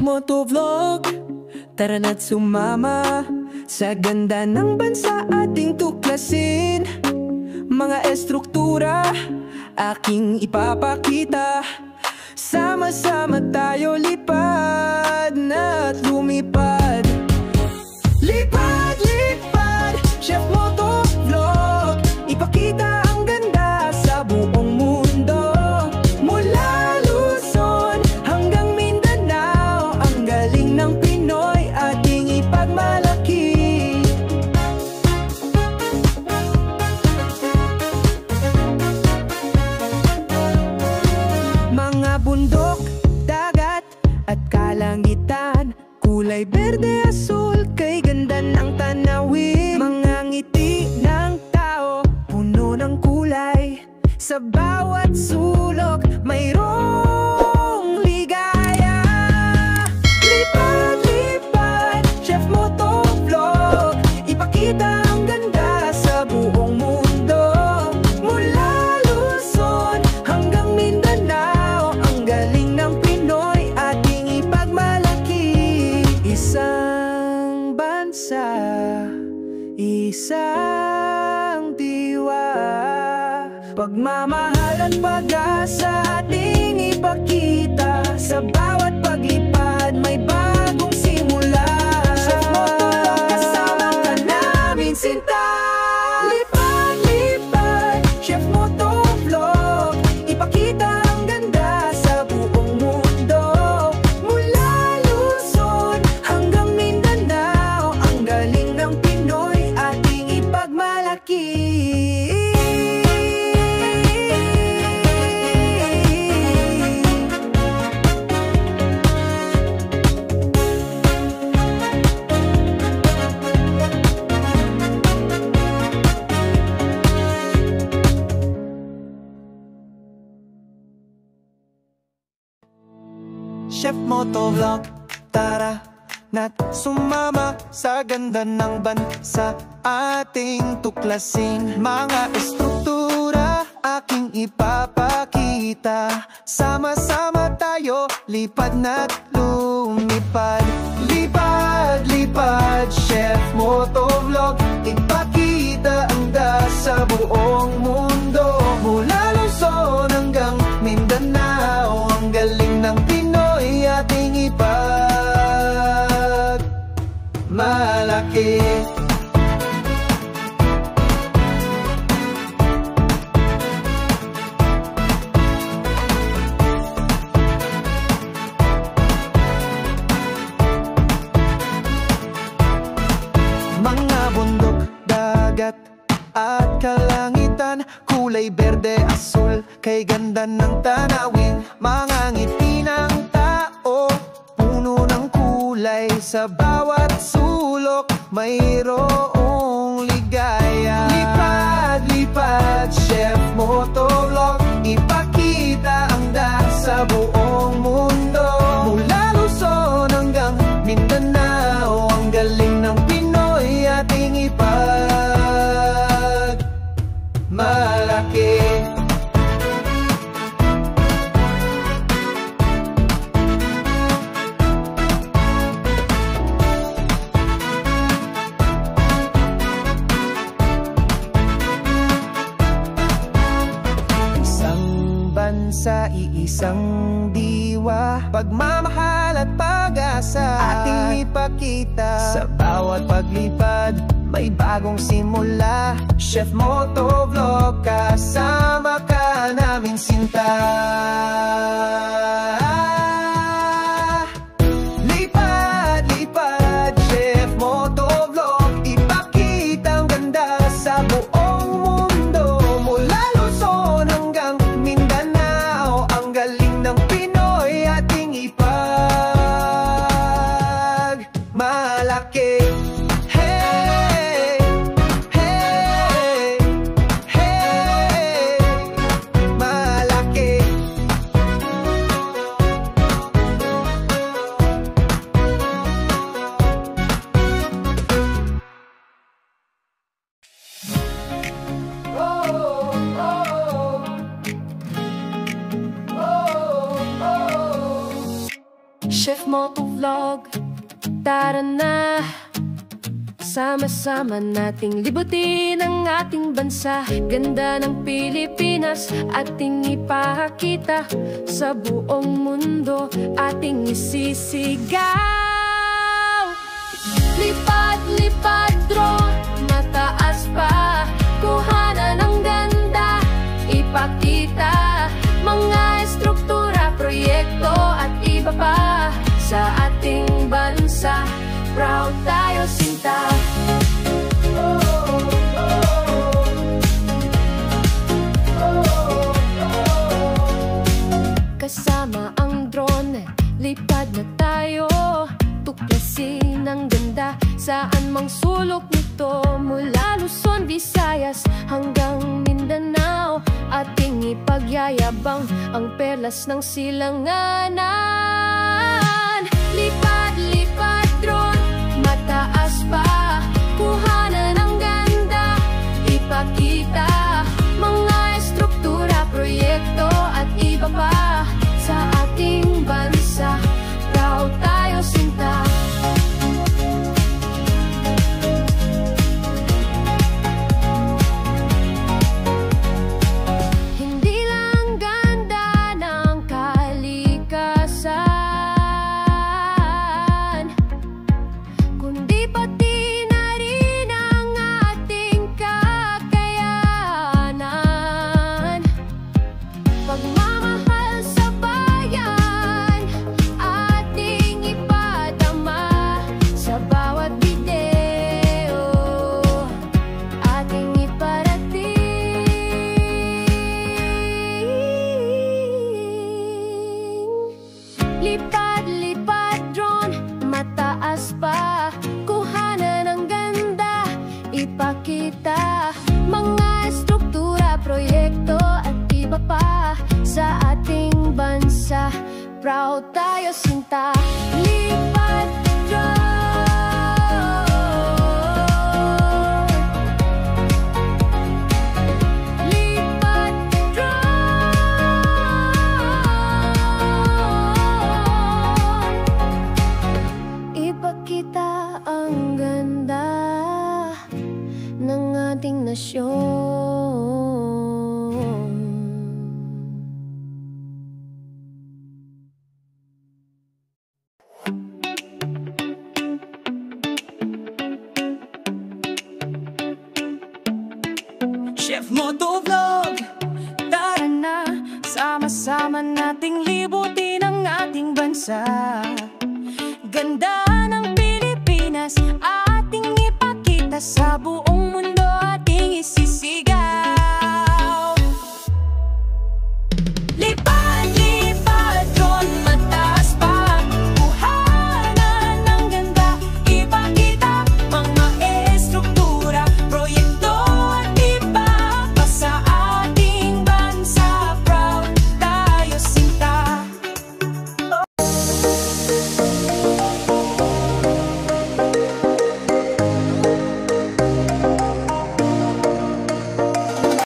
Motovlog, tara na't sumama sa ganda ng bansa ating tuklasin. Mga estruktura aking ipapakita. Sama-sama tayo lipad na't lumipad. Lipad, lipad, Chef Motovlog. Ipakita ang ganda sa buong mundo. Mula Luzon hanggang Mindanao, ang galing ng Pinoy ating ipagmalaki. Mga bundok, dagat at kalangitan, kulay berde, asul, kay ganda ng tanawin. Mga ngiti ng tao, puno ng kulay. Sa bawat sulok, mayroong ligaya. Lipad, lipad, Chef Motovlog. Ipakita ang ganda sa buong mundo. Mula Luzon hanggang Mindanao, ang galing ng Pinoy ating ipagmalaki. Isang bansa, isang diwa. Pagmamahal at pag-asa ating ipakita. Sa bawat paglipad may bagong simula. Chef Motovlog, kasama ka namin sinta. Lipad, lipad, Chef Motovlog. Ipakita ang ganda sa buong mundo. Mula Luzon hanggang Mindanao, ang galing ng Pinoy ating ipagmalaki. Chef Motovlog, tara na't sumama sa ganda ng bansa ating tuklasin. Mga estruktura aking ipapakita. Sama-sama tayo, lipad na't lumipad. Lipad, lipad, Chef Motovlog. Ipakita ang sa buong mundo. Mula Luzon hanggang Mindanao, ang galing ng Pinoy ating ipagmalaki. Mga bundok, dagat at kalangitan, kulay berde, asul, kay ganda ng tanawin. Mga ngiti ng tao, puno ng kulay. Sa bawat sulok, mayroong ligaya. Lipad, lipad, Chef Motovlog. Ipakita ang sa buong mundo. Mula Luzon hanggang Mindanao, ang galing ng Pinoy ating ipagmalaki. Sa iisang diwa, pagmamahal at pag-asa ating ipakita. Sa bawat paglipad, may bagong simula. Chef Motovlog, kasama ka namin sinta. Lipad, lipad, Chef Motovlog. Ipakita ang ganda sa buong mundo. Mula Luzon hanggang Mindanao, ang galing ng Pinoy ating ipagmalaki. Hey, hey, hey, Motovlog. Tara na, sama-sama nating libutin ang ating bansa. Ganda ng Pilipinas ating ipakita sa buong mundo, ating isisigaw. Lipad, lipad drone, mataas pa, kuhanan ng ganda, ipakita mga estruktura, proyekto at iba pa sa ating bansa. Proud tayo, sinta. Kasama ang drone, lipad na tayo, tuklasin ang ganda saan mang sulok nito. Mula Luzon, Visayas hanggang Mindanao, ating ipagyayabang ang perlas ng silanganan. Lipad, lipad drone, mataas pa, kuhanan ng ganda, ipakita mga estruktura, proyekto at iba pa sa ating bansa. Proud tayo, sinta. Hindi lang ganda ng kalikasan, kundi pati na rin ang ating kakayanan. Pagmamahal sa bayan, ating ipadama sa bawat video, ating iparating. Lipad, lipad drone, mataas pa, kuhanan ng ganda, ipakita mga estruktura, proyekto at iba pa sa ating bansa. Proud tayo, sinta. Lipad drone, lipad drone, ipakita ang ganda ng ating nasyon. Chef Motovlog. Tara na, sama-sama nating libutin ang ating bansa. Ganda ng Pilipinas